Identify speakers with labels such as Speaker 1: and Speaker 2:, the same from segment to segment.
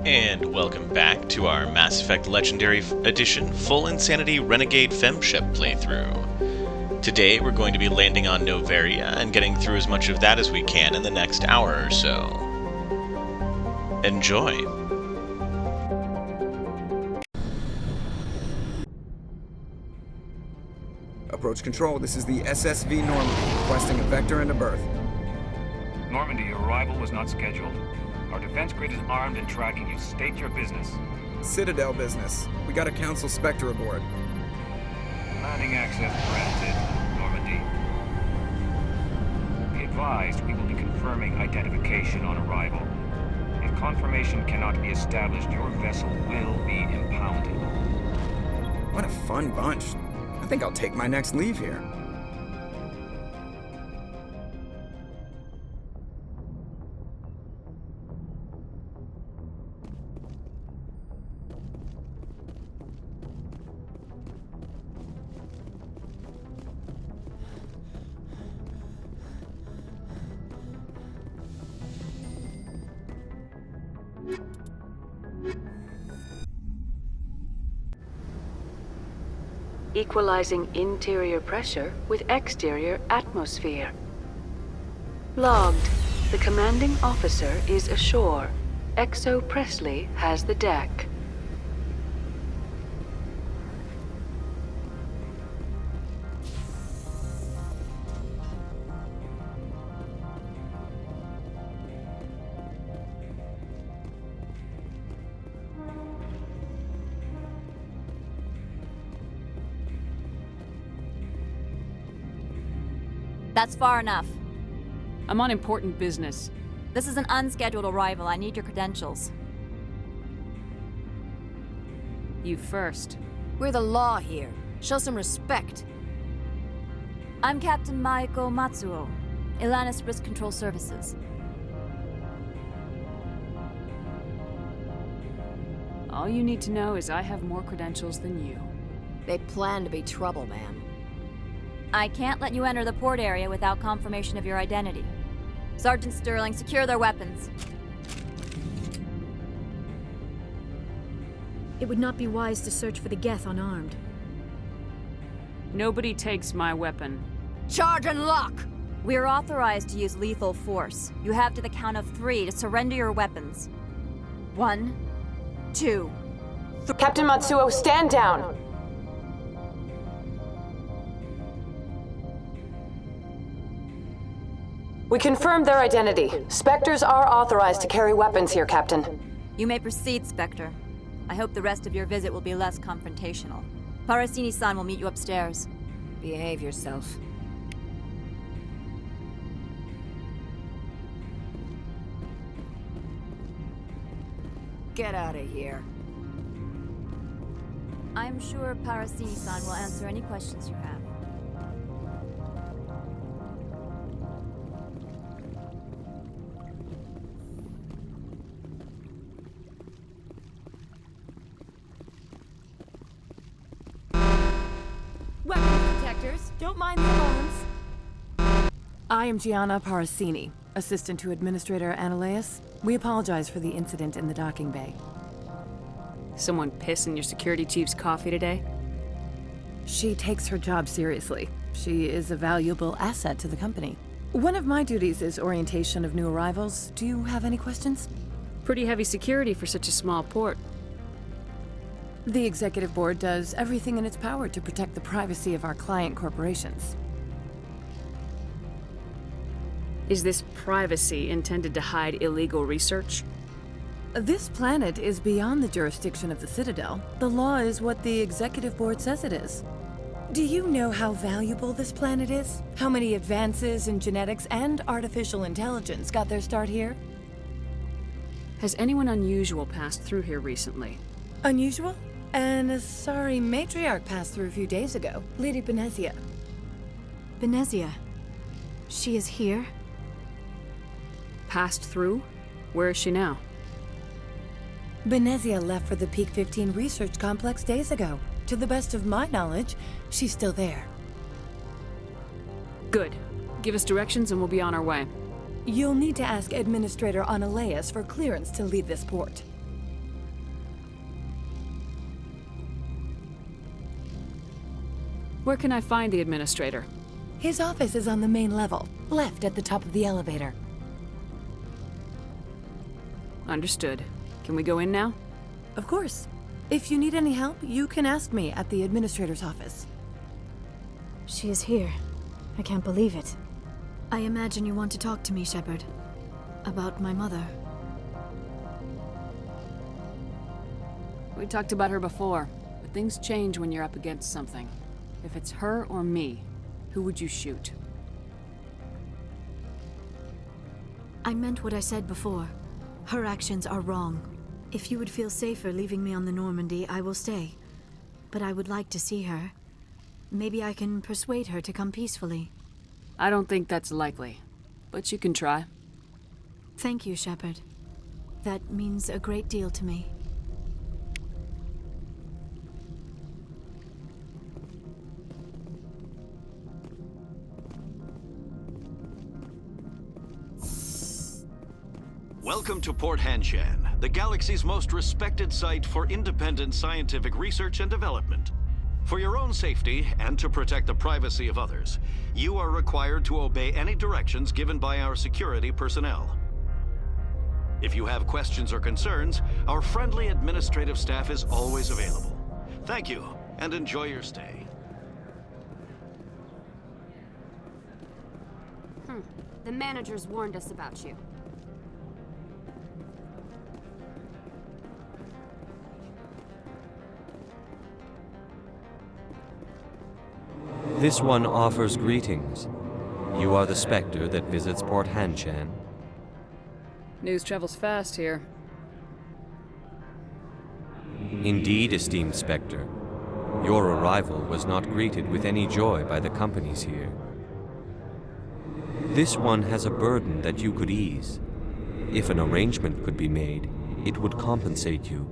Speaker 1: And welcome back to our Mass Effect Legendary Edition Full Insanity Renegade Femshep playthrough. Today we're going to be landing on Noveria and getting through as much of that as we can in the next hour or so. Enjoy!
Speaker 2: Approach control, this is the SSV Normandy, requesting a vector and a berth.
Speaker 3: Normandy, your arrival was not scheduled. Our defense grid is armed and tracking you. State your business.
Speaker 2: Citadel business. We got a Council Spectre aboard.
Speaker 3: Landing access granted, Normandy. Be advised, we will be confirming identification on arrival. If confirmation cannot be established, your vessel will be impounded.
Speaker 2: What a fun bunch. I think I'll take my next leave here.
Speaker 4: Equalizing interior pressure with exterior atmosphere. Logged. The commanding officer is ashore. Exo Presley has the deck.
Speaker 5: That's far enough.
Speaker 6: I'm on important business.
Speaker 5: This is an unscheduled arrival. I need your credentials.
Speaker 6: You first.
Speaker 7: We're the law here. Show some respect.
Speaker 5: I'm Captain Maiko Matsuo, Ilanis Risk Control Services.
Speaker 6: All you need to know is I have more credentials than you.
Speaker 7: They plan to be trouble, ma'am.
Speaker 5: I can't let you enter the port area without confirmation of your identity. Sergeant Sterling, secure their weapons.
Speaker 8: It would not be wise to search for the Geth unarmed.
Speaker 6: Nobody takes my weapon.
Speaker 7: Charge and lock!
Speaker 5: We're authorized to use lethal force. You have to the count of 3 to surrender your weapons. 1, 2, 3.
Speaker 9: Captain Matsuo, stand down! We confirmed their identity. Spectres are authorized to carry weapons here, Captain.
Speaker 5: You may proceed, Spectre. I hope the rest of your visit will be less confrontational. Parasini-san will meet you upstairs.
Speaker 7: Behave yourself. Get out of here.
Speaker 5: I'm sure Parasini-san will answer any questions you have.
Speaker 7: Weapons detectors. Don't mind the alarms.
Speaker 10: I am Gianna Parasini, assistant to Administrator Ananias. We apologize for the incident in the docking bay.
Speaker 6: Someone piss in your security chief's coffee today?
Speaker 10: She takes her job seriously. She is a valuable asset to the company. One of my duties is orientation of new arrivals. Do you have any questions?
Speaker 6: Pretty heavy security for such a small port.
Speaker 10: The Executive Board does everything in its power to protect the privacy of our client corporations.
Speaker 6: Is this privacy intended to hide illegal research?
Speaker 10: This planet is beyond the jurisdiction of the Citadel. The law is what the Executive Board says it is. Do you know how valuable this planet is? How many advances in genetics and artificial intelligence got their start here?
Speaker 6: Has anyone unusual passed through here recently?
Speaker 10: Unusual? And a sorry matriarch passed through a few days ago. Lady Benezia.
Speaker 8: Benezia. She is here?
Speaker 6: Passed through? Where is she now?
Speaker 10: Benezia left for the Peak 15 research complex days ago. To the best of my knowledge, she's still there.
Speaker 6: Good. Give us directions and we'll be on our way.
Speaker 10: You'll need to ask Administrator Ananias for clearance to leave this port.
Speaker 6: Where can I find the administrator?
Speaker 10: His office is on the main level, left at the top of the elevator.
Speaker 6: Understood. Can we go in now?
Speaker 10: Of course. If you need any help, you can ask me at the administrator's office.
Speaker 8: She is here. I can't believe it. I imagine you want to talk to me, Shepard. About my mother.
Speaker 6: We talked about her before, but things change when you're up against something. If it's her or me, who would you shoot?
Speaker 8: I meant what I said before. Her actions are wrong. If you would feel safer leaving me on the Normandy, I will stay. But I would like to see her. Maybe I can persuade her to come peacefully.
Speaker 6: I don't think that's likely, but you can try.
Speaker 8: Thank you, Shepard. That means a great deal to me.
Speaker 11: Welcome to Port Hanshan, the galaxy's most respected site for independent scientific research and development. For your own safety and to protect the privacy of others, you are required to obey any directions given by our security personnel. If you have questions or concerns, our friendly administrative staff is always available. Thank you, and enjoy your stay.
Speaker 7: The managers warned us about you.
Speaker 12: This one offers greetings. You are the Spectre that visits Port Hanshan.
Speaker 6: News travels fast here.
Speaker 12: Indeed, esteemed Spectre. Your arrival was not greeted with any joy by the companies here. This one has a burden that you could ease. If an arrangement could be made, it would compensate you.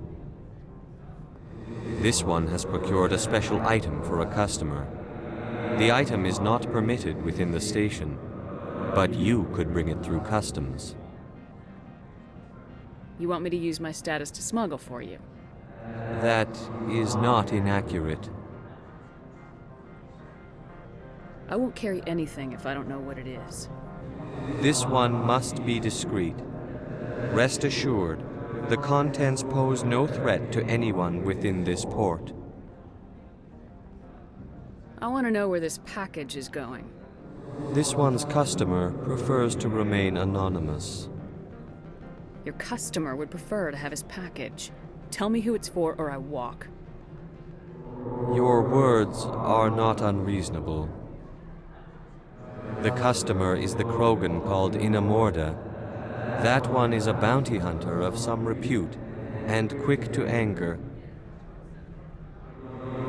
Speaker 12: This one has procured a special item for a customer. The item is not permitted within the station, but you could bring it through customs.
Speaker 6: You want me to use my status to smuggle for you?
Speaker 12: That is not inaccurate.
Speaker 6: I won't carry anything if I don't know what it is.
Speaker 12: This one must be discreet. Rest assured, the contents pose no threat to anyone within this port.
Speaker 6: I want to know where this package is going.
Speaker 12: This one's customer prefers to remain anonymous.
Speaker 6: Your customer would prefer to have his package. Tell me who it's for or I walk.
Speaker 12: Your words are not unreasonable. The customer is the Krogan called Inamorda. That one is a bounty hunter of some repute, and quick to anger.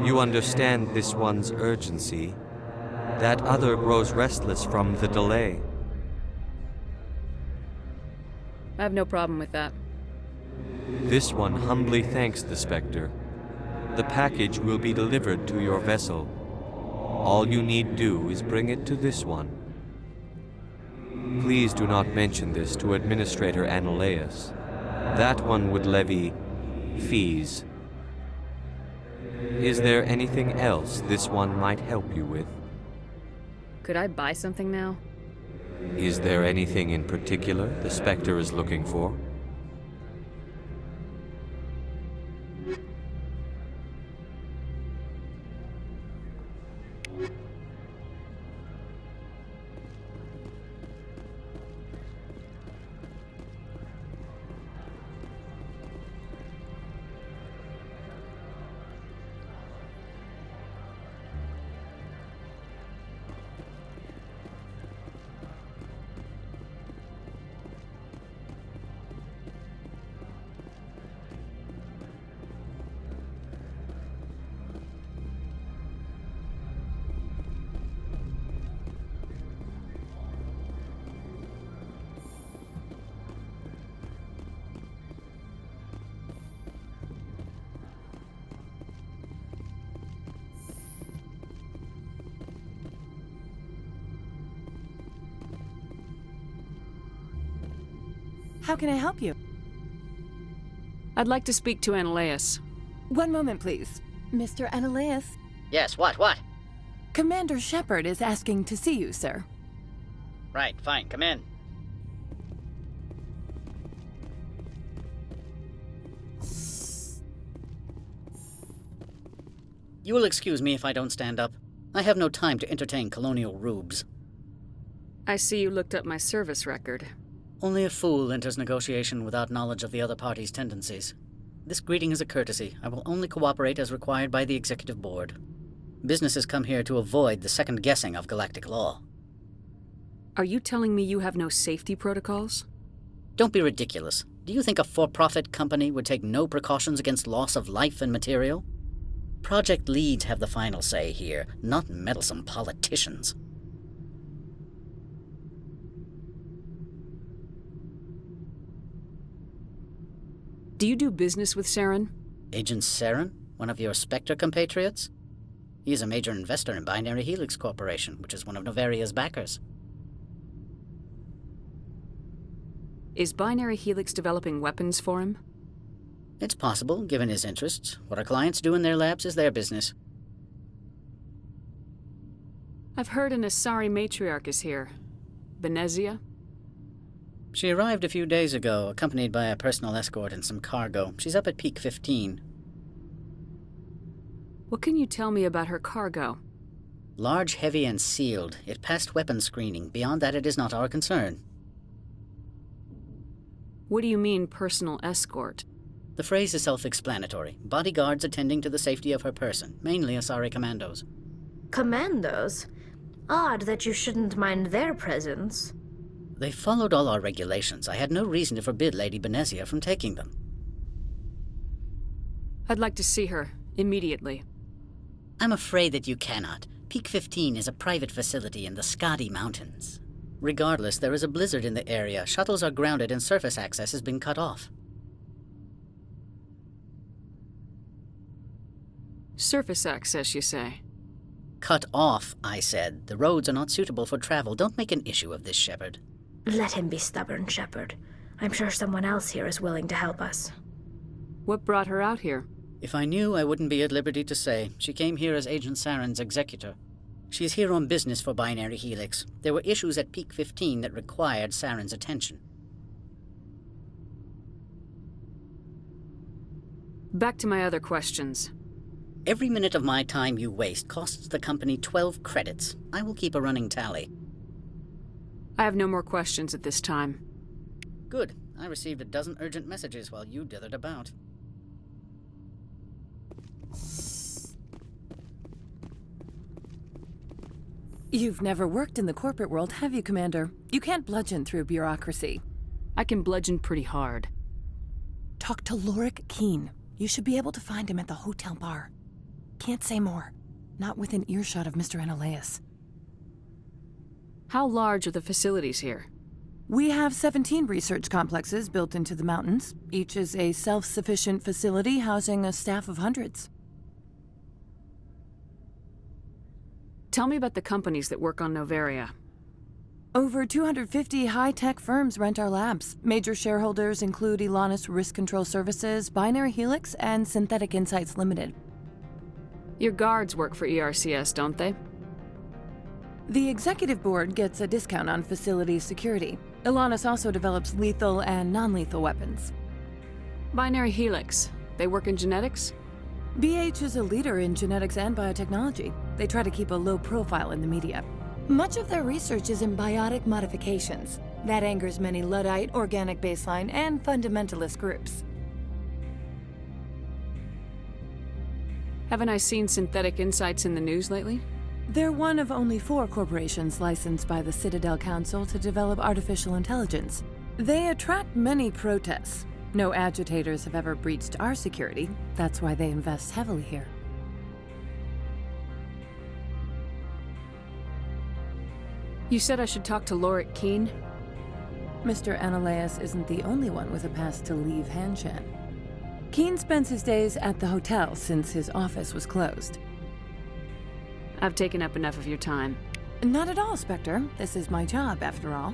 Speaker 12: You understand this one's urgency. That other grows restless from the delay.
Speaker 6: I have no problem with that.
Speaker 12: This one humbly thanks the Spectre. The package will be delivered to your vessel. All you need do is bring it to this one. Please do not mention this to Administrator Annaleus. That one would levy fees. Is there anything else this one might help you with?
Speaker 6: Could I buy something now?
Speaker 12: Is there anything in particular the Spectre is looking for?
Speaker 10: How can I help you?
Speaker 6: I'd like to speak to Annaleus.
Speaker 10: One moment, please. Mr. Annaleus?
Speaker 13: Yes, what?
Speaker 10: Commander Shepard is asking to see you, sir.
Speaker 13: Right, fine, come in. You will excuse me if I don't stand up. I have no time to entertain colonial rubes.
Speaker 6: I see you looked up my service record.
Speaker 13: Only a fool enters negotiation without knowledge of the other party's tendencies. This greeting is a courtesy. I will only cooperate as required by the Executive Board. Businesses come here to avoid the second guessing of galactic law.
Speaker 6: Are you telling me you have no safety protocols?
Speaker 13: Don't be ridiculous. Do you think a for-profit company would take no precautions against loss of life and material? Project leads have the final say here, not meddlesome politicians.
Speaker 6: Do you do business with Saren?
Speaker 13: Agent Saren? One of your Spectre compatriots? He is a major investor in Binary Helix Corporation, which is one of Noveria's backers.
Speaker 6: Is Binary Helix developing weapons for him?
Speaker 13: It's possible, given his interests. What our clients do in their labs is their business.
Speaker 6: I've heard an Asari matriarch is here. Benezia?
Speaker 13: She arrived a few days ago, accompanied by a personal escort and some cargo. She's up at Peak 15.
Speaker 6: What can you tell me about her cargo?
Speaker 13: Large, heavy, and sealed. It passed weapons screening. Beyond that, it is not our concern.
Speaker 6: What do you mean, personal escort?
Speaker 13: The phrase is self-explanatory. Bodyguards attending to the safety of her person, mainly Asari commandos.
Speaker 14: Commandos? Odd that you shouldn't mind their presence.
Speaker 13: They followed all our regulations. I had no reason to forbid Lady Benezia from taking them.
Speaker 6: I'd like to see her, immediately.
Speaker 13: I'm afraid that you cannot. Peak 15 is a private facility in the Skadi Mountains. Regardless, there is a blizzard in the area. Shuttles are grounded and surface access has been cut off.
Speaker 6: Surface access, you say?
Speaker 13: Cut off, I said. The roads are not suitable for travel. Don't make an issue of this, Shepard.
Speaker 14: Let him be stubborn, Shepard. I'm sure someone else here is willing to help us.
Speaker 6: What brought her out here?
Speaker 13: If I knew, I wouldn't be at liberty to say. She came here as Agent Saren's executor. She is here on business for Binary Helix. There were issues at Peak 15 that required Saren's attention.
Speaker 6: Back to my other questions.
Speaker 13: Every minute of my time you waste costs the company 12 credits. I will keep a running tally.
Speaker 6: I have no more questions at this time.
Speaker 13: Good. I received a dozen urgent messages while you dithered about.
Speaker 10: You've never worked in the corporate world, have you, Commander? You can't bludgeon through bureaucracy.
Speaker 6: I can bludgeon pretty hard.
Speaker 10: Talk to Lorik Keene. You should be able to find him at the hotel bar. Can't say more. Not within earshot of Mr. Analaeus.
Speaker 6: How large are the facilities here?
Speaker 10: We have 17 research complexes built into the mountains. Each is a self-sufficient facility housing a staff of hundreds.
Speaker 6: Tell me about the companies that work on Noveria.
Speaker 10: Over 250 high-tech firms rent our labs. Major shareholders include Elanus Risk Control Services, Binary Helix, and Synthetic Insights Limited.
Speaker 6: Your guards work for ERCS, don't they?
Speaker 10: The executive board gets a discount on facility security. Elanus also develops lethal and non-lethal weapons.
Speaker 6: Binary Helix. They work in genetics?
Speaker 10: BH is a leader in genetics and biotechnology. They try to keep a low profile in the media. Much of their research is in biotic modifications. That angers many Luddite, organic baseline, and fundamentalist groups.
Speaker 6: Haven't I seen Synthetic Insights in the news lately?
Speaker 10: They're one of only 4 corporations licensed by the Citadel Council to develop artificial intelligence. They attract many protests. No agitators have ever breached our security. That's why they invest heavily here.
Speaker 6: You said I should talk to Lorik Keene?
Speaker 10: Mr. Analaeus isn't the only one with a pass to leave Hanshan. Keene spends his days at the hotel since his office was closed.
Speaker 6: I've taken up enough of your time.
Speaker 10: Not at all, Spectre. This is my job, after all.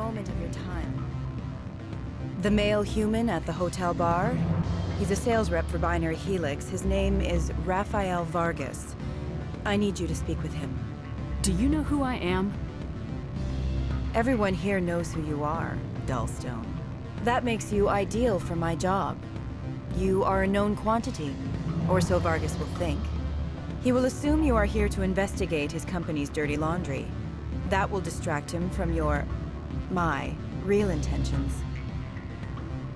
Speaker 15: moment of your time. The male human at the hotel bar? He's a sales rep for Binary Helix. His name is Rafael Vargas. I need you to speak with him.
Speaker 6: Do you know who I am?
Speaker 15: Everyone here knows who you are, Dullstone. That makes you ideal for my job. You are a known quantity, or so Vargas will think. He will assume you are here to investigate his company's dirty laundry. That will distract him from my real intentions.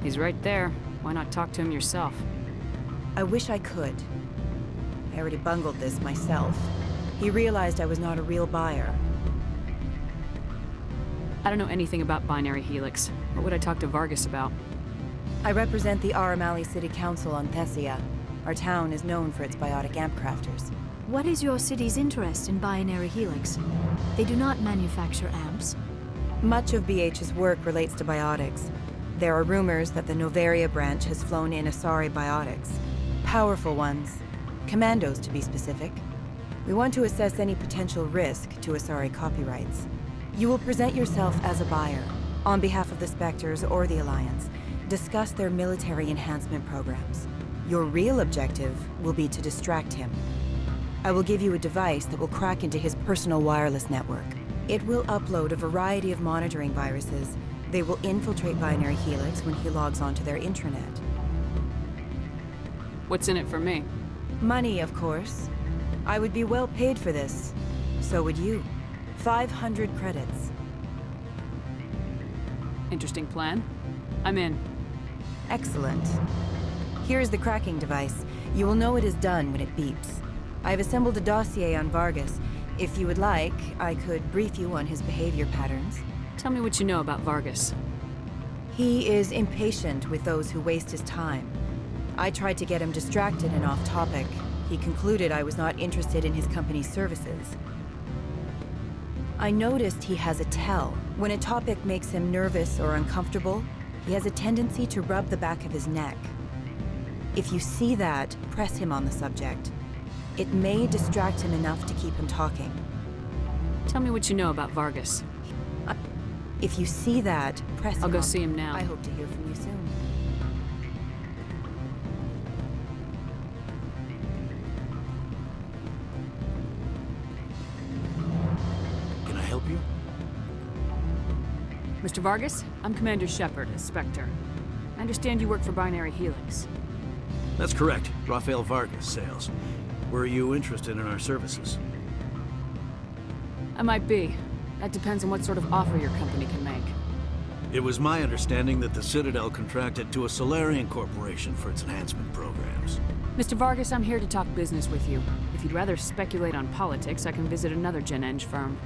Speaker 6: He's right there. Why not talk to him yourself?
Speaker 15: I wish I could. I already bungled this myself. He realized I was not a real buyer.
Speaker 6: I don't know anything about Binary Helix. What would I talk to Vargas about?
Speaker 15: I represent the Aramali City Council on Thessia. Our town is known for its biotic amp crafters.
Speaker 8: What is your city's interest in Binary Helix? They do not manufacture amps.
Speaker 15: Much of BH's work relates to biotics. There are rumors that the Noveria branch has flown in Asari biotics. Powerful ones. Commandos, to be specific. We want to assess any potential risk to Asari copyrights. You will present yourself as a buyer, on behalf of the Spectres or the Alliance. Discuss their military enhancement programs. Your real objective will be to distract him. I will give you a device that will crack into his personal wireless network. It will upload a variety of monitoring viruses. They will infiltrate Binary Helix when he logs onto their intranet.
Speaker 6: What's in it for me?
Speaker 15: Money, of course. I would be well paid for this. So would you. 500 credits.
Speaker 6: Interesting plan. I'm in.
Speaker 15: Excellent. Here's the cracking device. You will know it is done when it beeps. I've assembled a dossier on Vargas. If you would like, I could brief you on his behavior patterns.
Speaker 6: Tell me what you know about Vargas.
Speaker 15: He is impatient with those who waste his time. I tried to get him distracted and off topic. He concluded I was not interested in his company's services. I noticed he has a tell. When a topic makes him nervous or uncomfortable, he has a tendency to rub the back of his neck. If you see that, press him on the subject. It may distract him enough to keep him talking.
Speaker 6: Tell me what you know about Vargas.
Speaker 15: If you see that, press him
Speaker 6: I'll go see him now.
Speaker 15: I hope to hear from you soon.
Speaker 16: Can I help you?
Speaker 6: Mr. Vargas, I'm Commander Shepard, a Spectre. I understand you work for Binary Helix.
Speaker 16: That's correct. Rafael Vargas, sales. Were you interested in our services?
Speaker 6: I might be. That depends on what sort of offer your company can make.
Speaker 16: It was my understanding that the Citadel contracted to a Solarian corporation for its enhancement programs.
Speaker 6: Mr. Vargas, I'm here to talk business with you. If you'd rather speculate on politics, I can visit another Gen-Eng firm.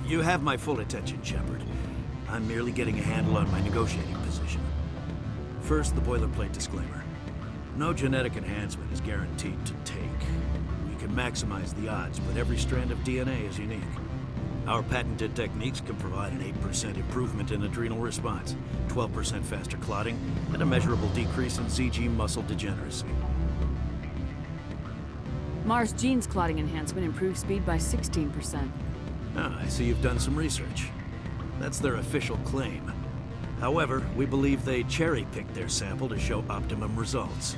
Speaker 16: You have my full attention, Shepard. I'm merely getting a handle on my negotiating position. First, the boilerplate disclaimer. No genetic enhancement is guaranteed to take. We can maximize the odds, but every strand of DNA is unique. Our patented techniques can provide an 8% improvement in adrenal response, 12% faster clotting, and a measurable decrease in ZG muscle degeneracy.
Speaker 6: Mars Gene's clotting enhancement improves speed by 16%.
Speaker 16: Ah, I see you've done some research. That's their official claim. However, we believe they cherry-picked their sample to show optimum results.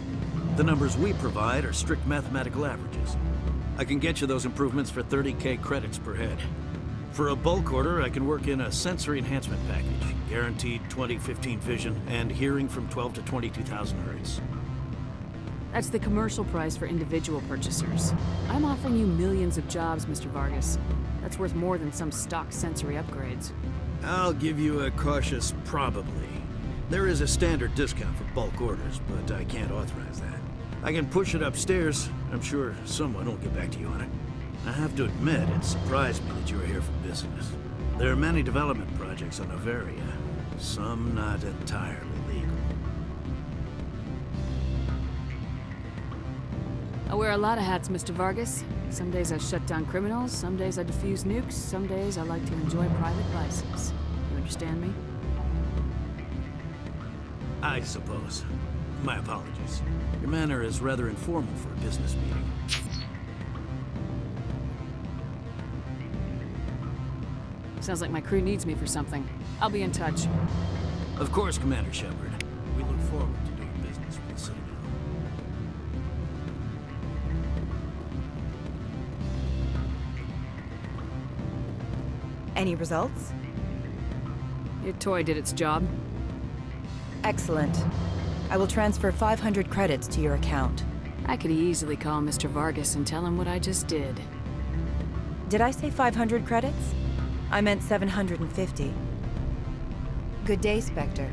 Speaker 16: The numbers we provide are strict mathematical averages. I can get you those improvements for 30K credits per head. For a bulk order, I can work in a sensory enhancement package, guaranteed 20/15 vision, and hearing from 12 to 22,000 hertz.
Speaker 6: That's the commercial price for individual purchasers. I'm offering you millions of jobs, Mr. Vargas. That's worth more than some stock sensory upgrades.
Speaker 16: I'll give you a cautious probably. There is a standard discount for bulk orders, but I can't authorize that. I can push it upstairs. I'm sure someone will get back to you on it. I have to admit, it surprised me that you were here for business. There are many development projects on Noveria, some not entirely legal.
Speaker 6: I wear a lot of hats, Mr. Vargas. Some days I shut down criminals, some days I defuse nukes, some days I like to enjoy private vices. You understand me?
Speaker 16: I suppose. My apologies. Your manner is rather informal for a business meeting.
Speaker 6: Sounds like my crew needs me for something. I'll be in touch.
Speaker 16: Of course, Commander Shepard. We look forward to doing business with the Citadel.
Speaker 15: Any results?
Speaker 6: Your toy did its job.
Speaker 15: Excellent. I will transfer 500 credits to your account.
Speaker 6: I could easily call Mr. Vargas and tell him what I just did.
Speaker 15: Did I say 500 credits? I meant 750. Good day, Spectre.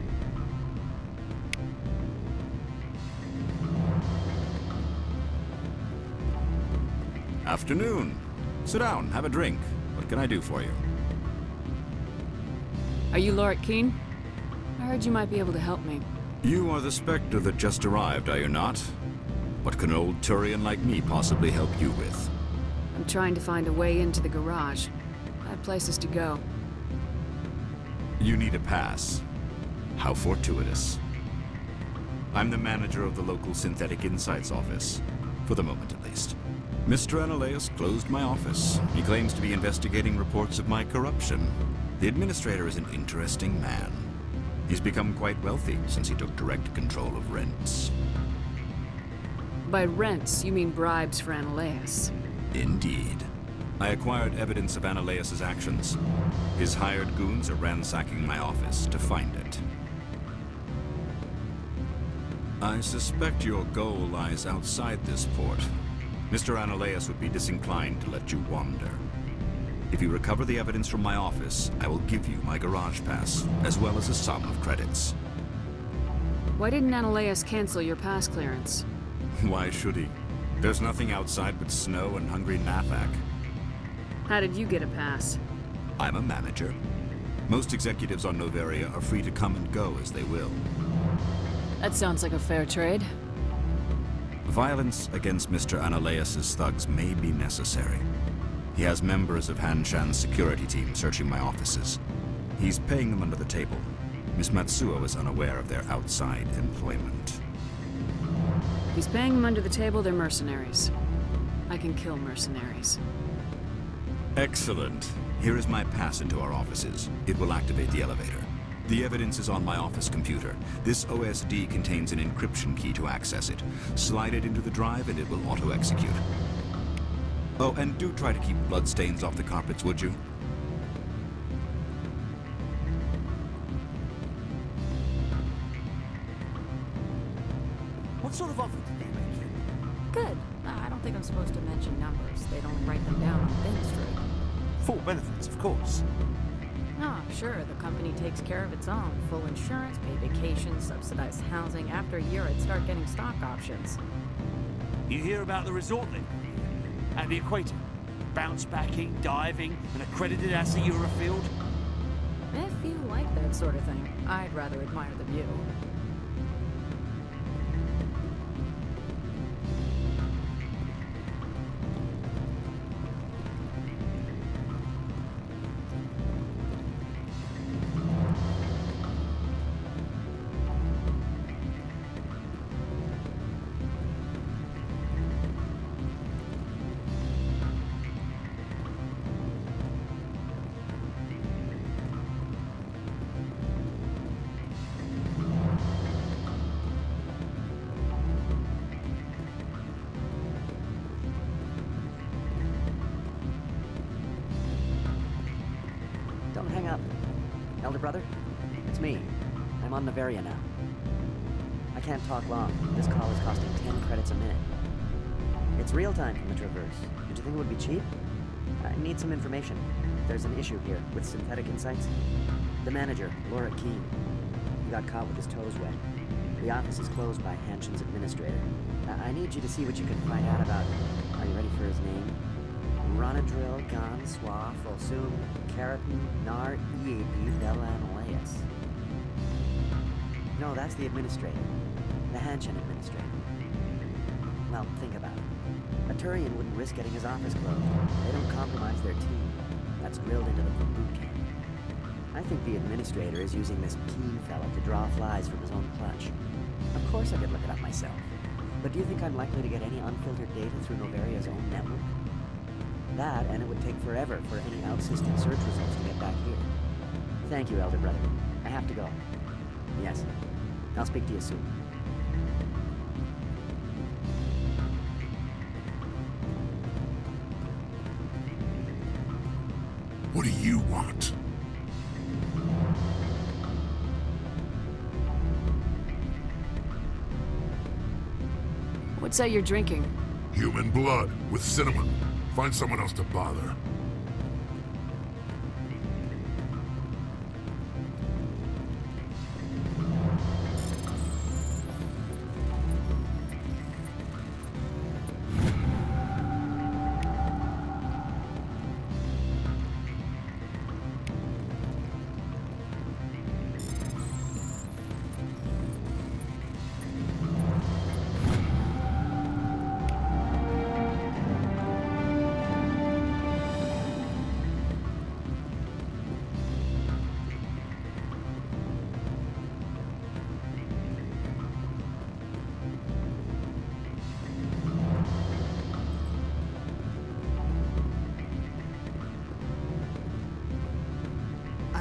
Speaker 17: Afternoon. Sit down, have a drink. What can I do for you?
Speaker 6: Are you Lorik Keen? I heard you might be able to help me.
Speaker 17: You are the Spectre that just arrived, are you not? What can an old Turian like me possibly help you with?
Speaker 6: I'm trying to find a way into the garage. I have places to go.
Speaker 17: You need a pass. How fortuitous. I'm the manager of the local Synthetic Insights office. For the moment, at least. Mr. Analeus closed my office. He claims to be investigating reports of my corruption. The administrator is an interesting man. He's become quite wealthy since he took direct control of rents.
Speaker 6: By rents, you mean bribes for Analeus.
Speaker 17: Indeed. I acquired evidence of Analeus's actions. His hired goons are ransacking my office to find it. I suspect your goal lies outside this port. Mr. Analeus would be disinclined to let you wander. If you recover the evidence from my office, I will give you my garage pass, as well as a sum of credits.
Speaker 6: Why didn't Analeus cancel your pass clearance?
Speaker 17: Why should he? There's nothing outside but snow and hungry Nafak.
Speaker 6: How did you get a pass?
Speaker 17: I'm a manager. Most executives on Noveria are free to come and go as they will.
Speaker 6: That sounds like a fair trade.
Speaker 17: Violence against Mr. Analeus's thugs may be necessary. He has members of Hanshan's security team searching my offices. He's paying them under the table. Miss Matsuo is unaware of their outside employment.
Speaker 6: If he's paying them under the table, they're mercenaries. I can kill mercenaries.
Speaker 17: Excellent. Here is my pass into our offices. It will activate the elevator. The evidence is on my office computer. This OSD contains an encryption key to access it. Slide it into the drive and it will auto-execute. Oh, and do try to keep bloodstains off the carpets, would you?
Speaker 18: What sort of offer did they make you?
Speaker 19: Good. I don't think I'm supposed to mention numbers. They'd only write them down on thin strip.
Speaker 18: Full benefits, of course.
Speaker 19: Ah, sure. The company takes care of its own. Full insurance, paid vacation, subsidized housing. After a year, I'd start getting stock options.
Speaker 18: You hear about the resort they've got here? At the equator. Bounce backing, diving, an accredited ASA Eurofield.
Speaker 19: If you like that sort of thing, I'd rather admire the view.
Speaker 20: Don't hang up. Elder brother, it's me. I'm on Noveria now. I can't talk long. This call is costing 10 credits a minute. It's real time from the Traverse. Did you think it would be cheap? I need some information. There's an issue here with Synthetic Insights. The manager, Lorik Keen. He got caught with his toes wet. The office is closed by Hanshan's administrator. I need you to see what you can find out about... Are you ready for his name? Ronadril Gan Swa Folsum Keratin Nar Eab Bella Analeus. No, that's the administrator. The Hanshan administrator. Well, think about it. A Turian wouldn't risk getting his office closed. They don't compromise their team. That's drilled into them from boot camp. I think the administrator is using this Keen fella to draw flies from his own clutch. Of course I could look it up myself. But do you think I'm likely to get any unfiltered data through Noveria's own network? That, and it would take forever for any out-system search results to get back here. Thank you, Elder Brother. I have to go. Yes. I'll speak to you soon.
Speaker 17: What do you want?
Speaker 6: What's that you're drinking?
Speaker 17: Human blood with cinnamon. Find someone else to bother.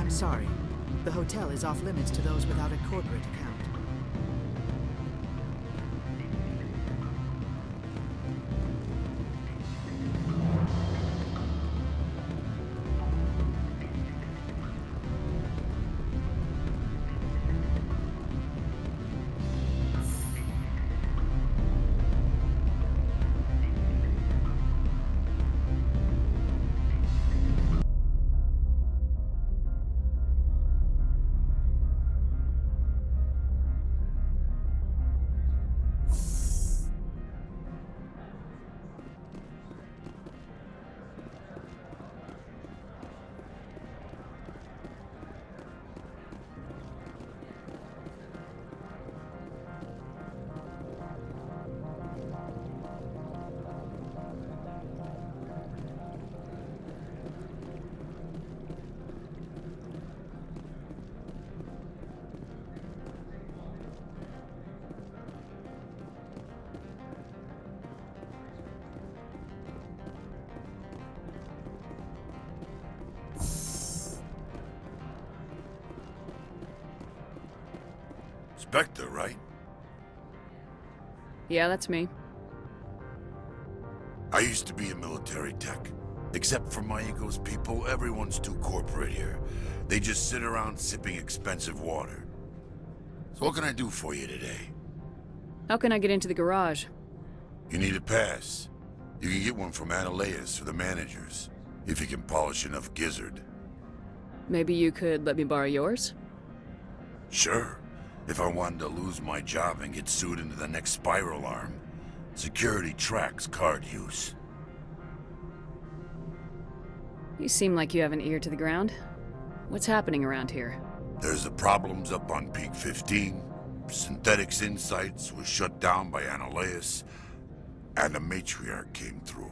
Speaker 21: I'm sorry. The hotel is off limits to those without a corporate account.
Speaker 17: Spectre, right?
Speaker 6: Yeah, that's me.
Speaker 17: I used to be a military tech. Except for my ego's people, everyone's too corporate here. They just sit around sipping expensive water. So what can I do for you today?
Speaker 6: How can I get into the garage?
Speaker 17: You need a pass. You can get one from Analeas or the managers, if you can polish enough gizzard.
Speaker 6: Maybe you could let me borrow yours?
Speaker 17: Sure. If I wanted to lose my job and get sued into the next spiral arm, security tracks card use.
Speaker 6: You seem like you have an ear to the ground. What's happening around here?
Speaker 17: There's the problems up on Peak 15. Synthetics Insights was shut down by Analeas, and the matriarch came through.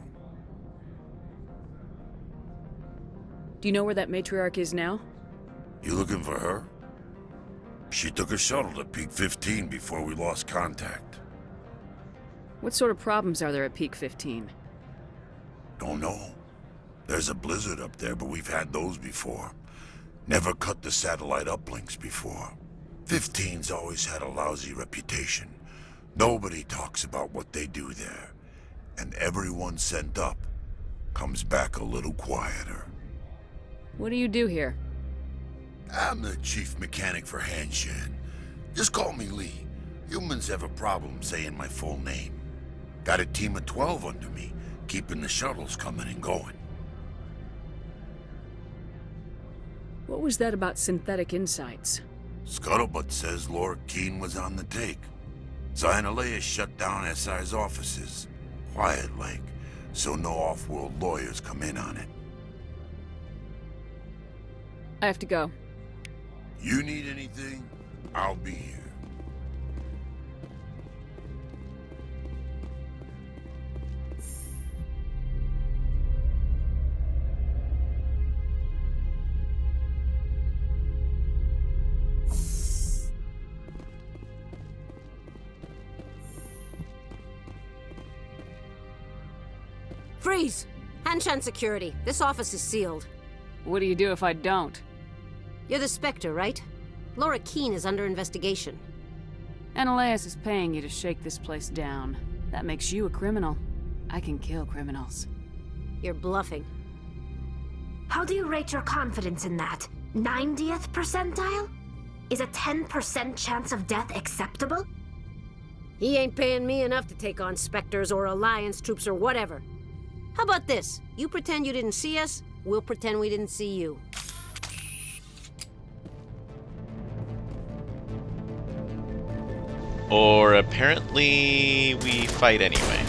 Speaker 6: Do you know where that matriarch is now?
Speaker 17: You looking for her? She took a shuttle to Peak 15 before we lost contact.
Speaker 6: What sort of problems are there at Peak 15?
Speaker 17: Don't know. There's a blizzard up there, but we've had those before. Never cut the satellite uplinks before. 15's always had a lousy reputation. Nobody talks about what they do there. And everyone sent up comes back a little quieter.
Speaker 6: What do you do here?
Speaker 17: I'm the chief mechanic for Hanshan. Just call me Lee. Humans have a problem saying my full name. Got a team of 12 under me, keeping the shuttles coming and going.
Speaker 6: What was that about Synthetic Insights?
Speaker 17: Scuttlebutt says Laura Keene was on the take. Analeas shut down SI's offices. Quiet like, so no off-world lawyers come in on it.
Speaker 6: I have to go.
Speaker 17: You need anything, I'll be here.
Speaker 19: Freeze!
Speaker 1: Hanshan security. This office is sealed.
Speaker 6: What do you do if I don't?
Speaker 1: You're the Spectre, right? Laura Keene is under investigation.
Speaker 6: Ananias is paying you to shake this place down. That makes you a criminal. I can kill criminals.
Speaker 1: You're bluffing.
Speaker 14: How do you rate your confidence in that? 90th percentile? Is a 10% chance of death acceptable?
Speaker 1: He ain't paying me enough to take on Spectres or Alliance troops or whatever. How about this? You pretend you didn't see us, we'll pretend we didn't see you.
Speaker 22: Or apparently we fight anyway.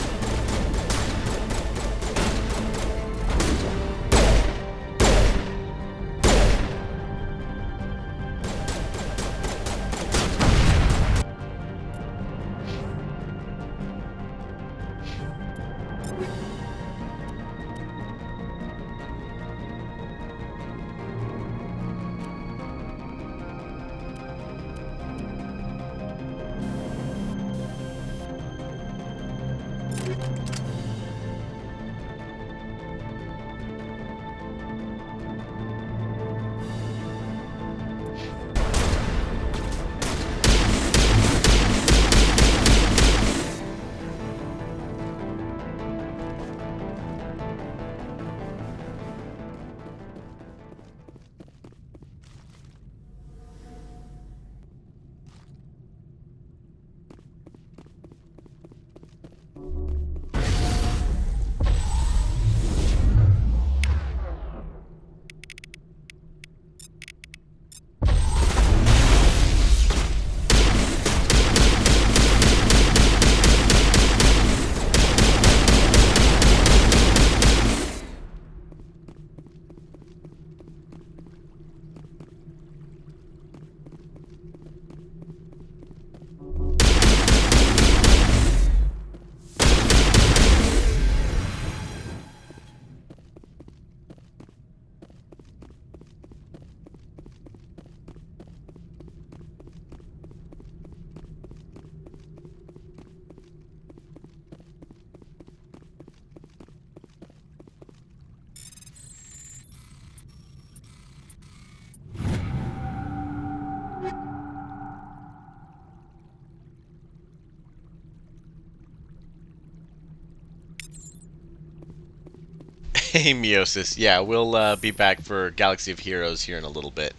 Speaker 22: Hey, Meiosis. Yeah, we'll be back for Galaxy of Heroes here in a little bit.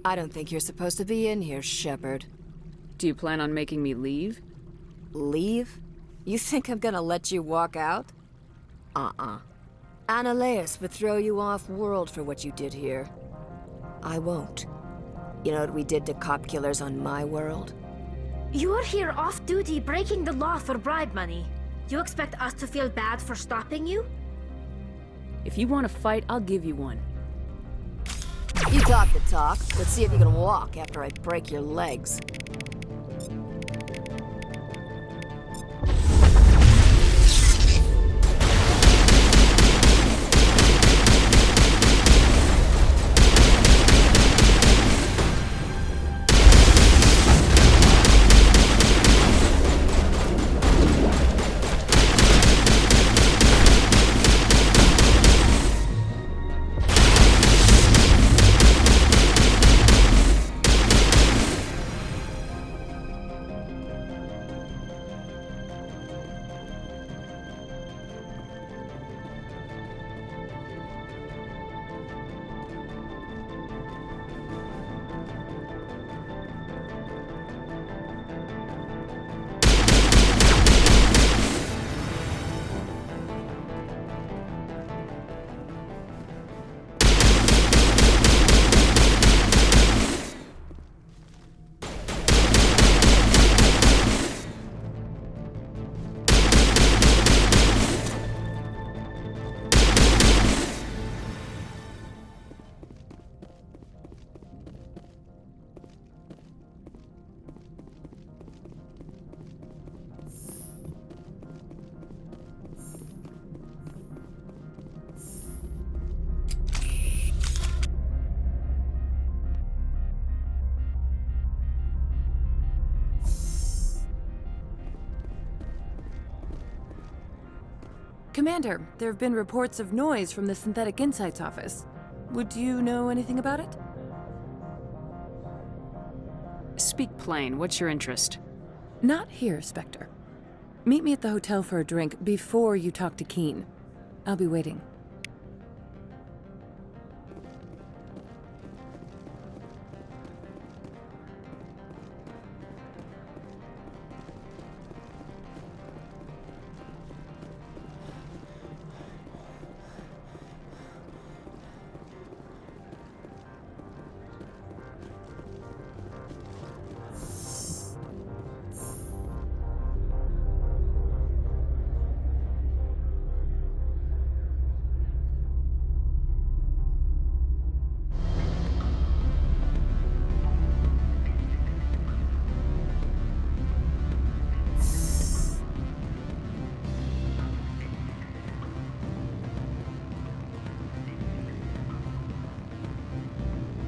Speaker 2: I don't think you're supposed to be in here, Shepard.
Speaker 6: Do you plan on making me leave?
Speaker 2: Leave? You think I'm gonna let you walk out? Annaleus would throw you off-world for what you did here. I won't. You know what we did to cop killers on my world?
Speaker 14: You're here off-duty breaking the law for bribe money. You expect us to feel bad for stopping you?
Speaker 6: If you want to fight, I'll give you one.
Speaker 2: You talk the talk. Let's see if you can walk after I break your legs.
Speaker 10: Commander, there have been reports of noise from the Synthetic Insights office. Would you know anything about it?
Speaker 6: Speak plain. What's your interest?
Speaker 10: Not here, Spectre. Meet me at the hotel for a drink before you talk to Keen. I'll be waiting.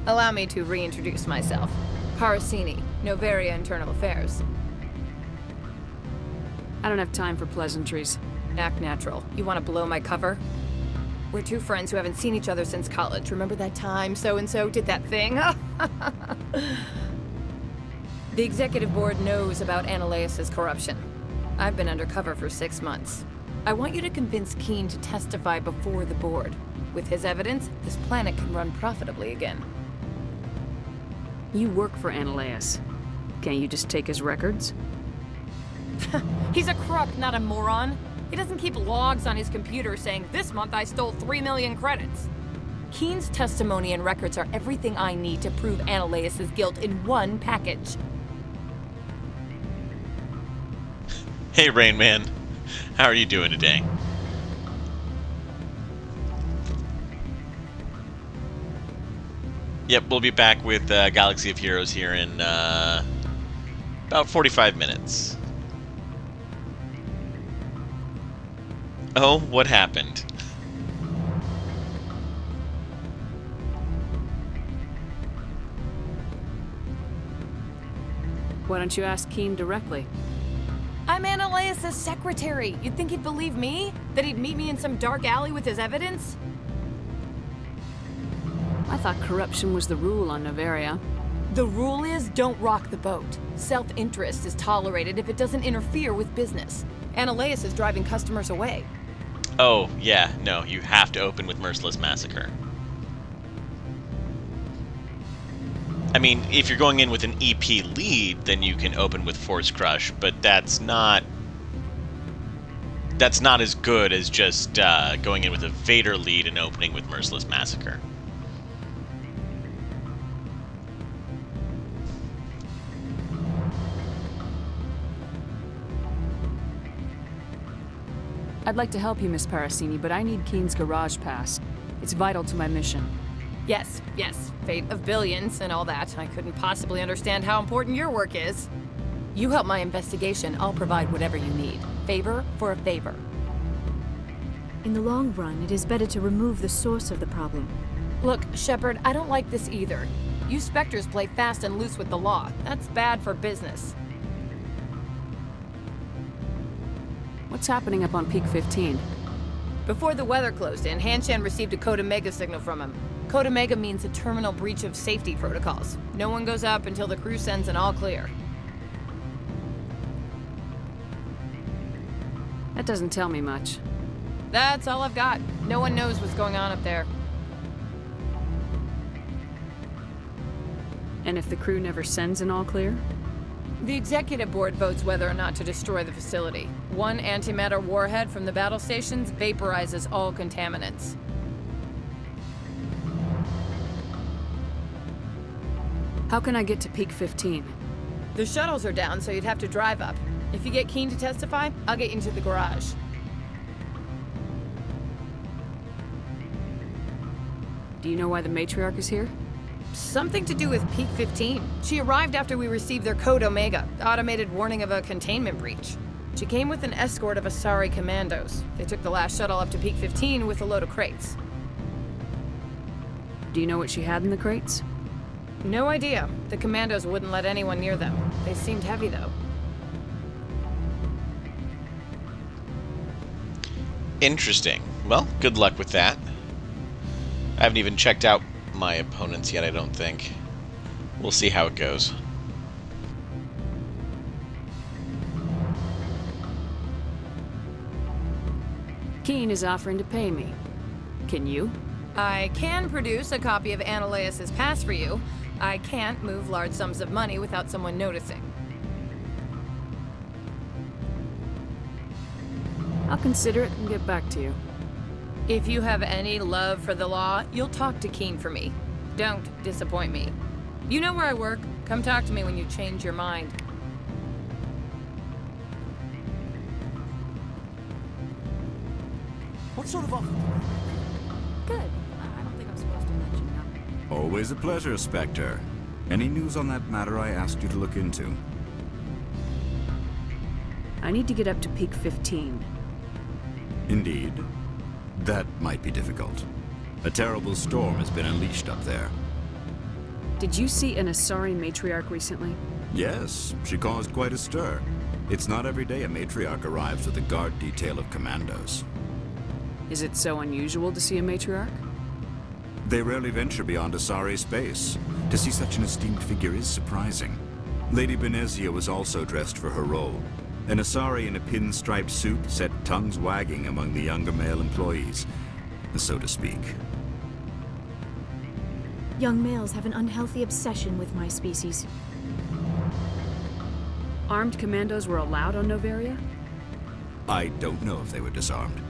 Speaker 3: Allow me to reintroduce myself. Parasini, Noveria Internal Affairs.
Speaker 6: I don't have time for pleasantries.
Speaker 3: Act natural. You want to blow my cover? We're two friends who haven't seen each other since college. Remember that time so-and-so did that thing? The executive board knows about Annaleus' corruption. I've been undercover for 6 months. I want you to convince Keen to testify before the board. With his evidence, this planet can run profitably again.
Speaker 6: You work for Annaleus. Can't you just take his records?
Speaker 3: He's a crook, not a moron. He doesn't keep logs on his computer saying, "This month I stole 3 million credits." Keen's testimony and records are everything I need to prove Annaleus' guilt in one package.
Speaker 22: Hey, Rain Man. How are you doing today? Yep, we'll be back with Galaxy of Heroes here in about 45 minutes. Oh, what happened?
Speaker 6: Why don't you ask Keen directly?
Speaker 3: I'm Annaleus' secretary. You'd think he'd believe me? That he'd meet me in some dark alley with his evidence?
Speaker 6: I thought corruption was the rule on Noveria.
Speaker 3: The rule is don't rock the boat. Self-interest is tolerated if it doesn't interfere with business. Annaleus is driving customers away.
Speaker 22: Oh, yeah, no, you have to open with Merciless Massacre. I mean, if you're going in with an EP lead, then you can open with Force Crush, but that's not as good as just going in with a Vader lead and opening with Merciless Massacre.
Speaker 6: I'd like to help you, Miss Parasini, but I need Keen's garage pass. It's vital to my mission.
Speaker 3: Yes, yes. Fate of billions and all that. I couldn't possibly understand how important your work is. You help my investigation, I'll provide whatever you need. Favor for a favor.
Speaker 8: In the long run, it is better to remove the source of the problem.
Speaker 3: Look, Shepard, I don't like this either. You Spectres play fast and loose with the law. That's bad for business.
Speaker 6: What's happening up on Peak 15?
Speaker 3: Before the weather closed in, Hanshan received a Code Omega signal from him. Code Omega means a terminal breach of safety protocols. No one goes up until the crew sends an all clear.
Speaker 6: That doesn't tell me much.
Speaker 3: That's all I've got. No one knows what's going on up there.
Speaker 6: And if the crew never sends an all clear?
Speaker 3: The executive board votes whether or not to destroy the facility. One antimatter warhead from the battle stations vaporizes all contaminants.
Speaker 6: How can I get to Peak 15?
Speaker 3: The shuttles are down, so you'd have to drive up. If you get Keen to testify, I'll get you into the garage.
Speaker 6: Do you know why the matriarch is here?
Speaker 3: Something to do with Peak 15. She arrived after we received their Code Omega, automated warning of a containment breach. She came with an escort of Asari commandos. They took the last shuttle up to Peak 15 with a load of crates.
Speaker 6: Do you know what she had in the crates?
Speaker 3: No idea. The commandos wouldn't let anyone near them. They seemed heavy, though.
Speaker 22: Interesting. Well, good luck with that. I haven't even checked out my opponents yet, I don't think. We'll see how it goes.
Speaker 6: Keen is offering to pay me. Can you?
Speaker 3: I can produce a copy of Ananias's pass for you. I can't move large sums of money without someone noticing.
Speaker 6: I'll consider it and get back to you.
Speaker 3: If you have any love for the law, you'll talk to Keen for me. Don't disappoint me. You know where I work. Come talk to me when you change your mind.
Speaker 18: What sort of offer?
Speaker 19: Good. I don't think I'm supposed to mention that.
Speaker 17: Always a pleasure, Spectre. Any news on that matter I asked you to look into?
Speaker 6: I need to get up to Peak 15.
Speaker 17: Indeed. That might be difficult. A terrible storm has been unleashed up there.
Speaker 6: Did you see an Asari matriarch recently?
Speaker 17: Yes, she caused quite a stir. It's not every day a matriarch arrives with a guard detail of commandos.
Speaker 6: Is it so unusual to see a matriarch?
Speaker 17: They rarely venture beyond Asari space. To see such an esteemed figure is surprising. Lady Benezia was also dressed for her role. An Asari in a pinstriped suit set tongues wagging among the younger male employees, so to speak.
Speaker 8: Young males have an unhealthy obsession with my species.
Speaker 6: Armed commandos were allowed on Noveria?
Speaker 17: I don't know if they were disarmed.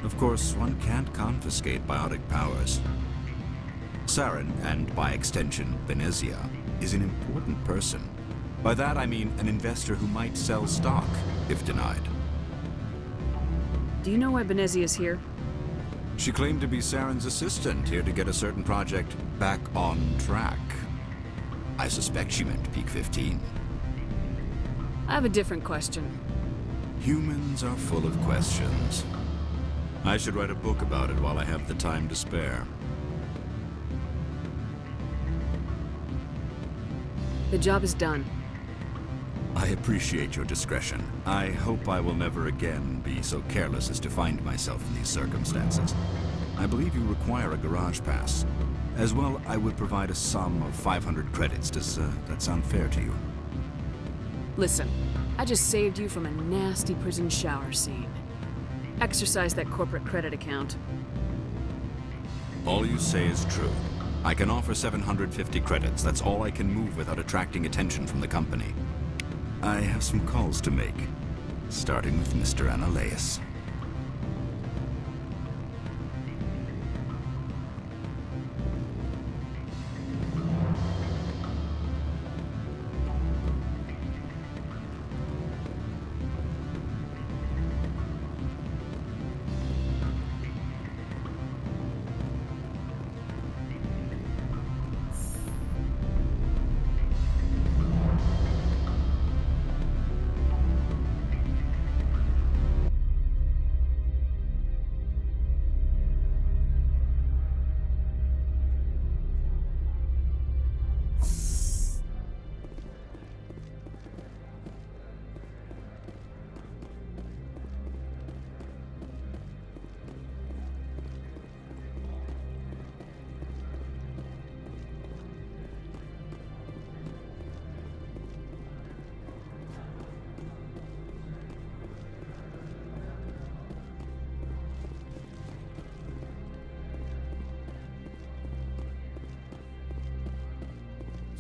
Speaker 17: Of course, one can't confiscate biotic powers. Saren, and by extension, Benezia, is an important person. By that I mean an investor who might sell stock, if denied.
Speaker 6: Do you know why Benezia is here?
Speaker 17: She claimed to be Saren's assistant, here to get a certain project back on track. I suspect she meant Peak 15.
Speaker 6: I have a different question.
Speaker 17: Humans are full of questions. I should write a book about it while I have the time to spare.
Speaker 6: The job is done.
Speaker 17: I appreciate your discretion. I hope I will never again be so careless as to find myself in these circumstances. I believe you require a garage pass. As well, I would provide a sum of 500 credits. Does that sound fair to you?
Speaker 6: Listen, I just saved you from a nasty prison shower scene. Exercise that corporate credit account.
Speaker 17: All you say is true. I can offer 750 credits. That's all I can move without attracting attention from the company. I have some calls to make, starting with Mr. Analeus.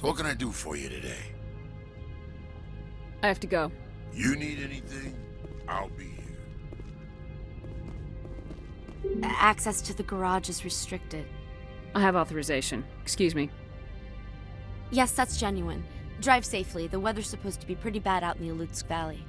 Speaker 4: So what can I do for you today?
Speaker 6: I have to go.
Speaker 4: You need anything? I'll be here.
Speaker 5: Access to the garage is restricted.
Speaker 6: I have authorization. Excuse me.
Speaker 9: Yes, that's genuine. Drive safely. The weather's supposed to be pretty bad out in the Alutsk Valley.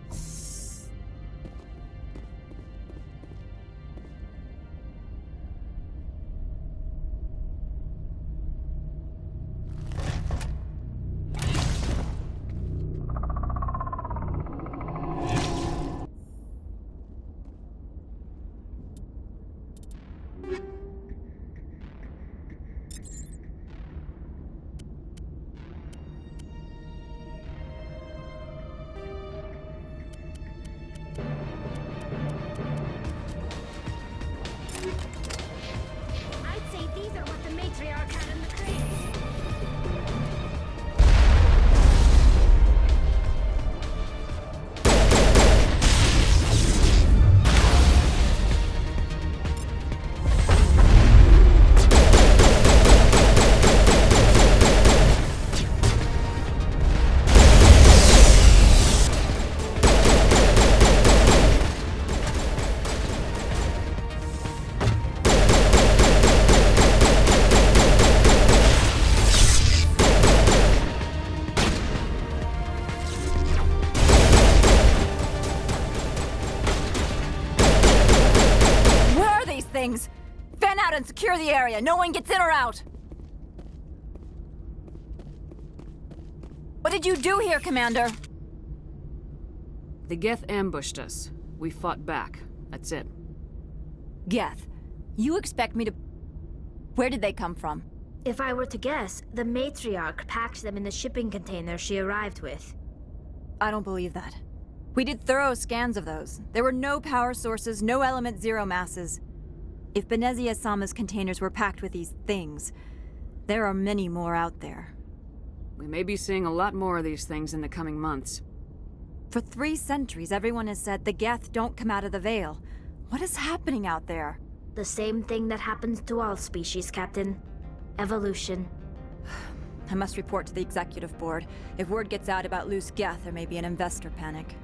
Speaker 5: Fan out and secure the area. No one gets in or out. What did you do here, Commander?
Speaker 6: The Geth ambushed us. We fought back. That's it.
Speaker 5: Geth? You expect me to... Where did they come from?
Speaker 14: If I were to guess, the matriarch packed them in the shipping container she arrived with.
Speaker 5: I don't believe that. We did thorough scans of those. There were no power sources, no element zero masses. If Benezia Sama's containers were packed with these things, there are many more out there.
Speaker 6: We may be seeing a lot more of these things in the coming months.
Speaker 5: For 3 centuries, everyone has said the Geth don't come out of the Veil. What is happening out there?
Speaker 14: The same thing that happens to all species, Captain. Evolution.
Speaker 5: I must report to the Executive Board. If word gets out about loose Geth, there may be an investor panic.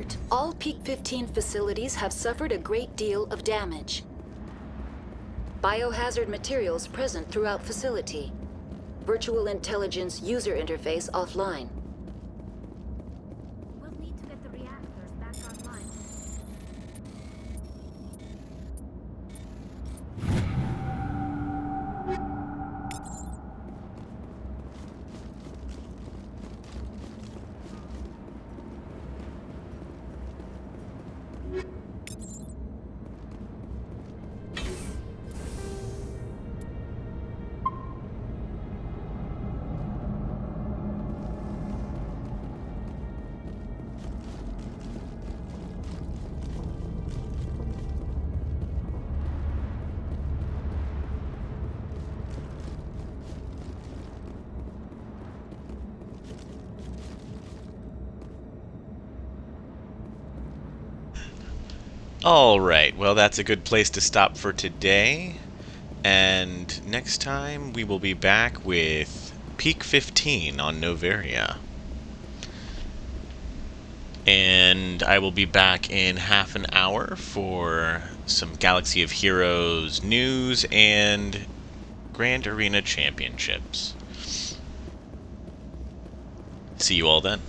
Speaker 7: alert. All Peak 15 facilities have suffered a great deal of damage. Biohazard materials present throughout facility. Virtual intelligence user interface offline.
Speaker 14: We'll need to get the reactors back online.
Speaker 22: Alright, well that's a good place to stop for today. And next time we will be back with Peak 15 on Noveria. And I will be back in half an hour for some Galaxy of Heroes news and Grand Arena Championships. See you all then.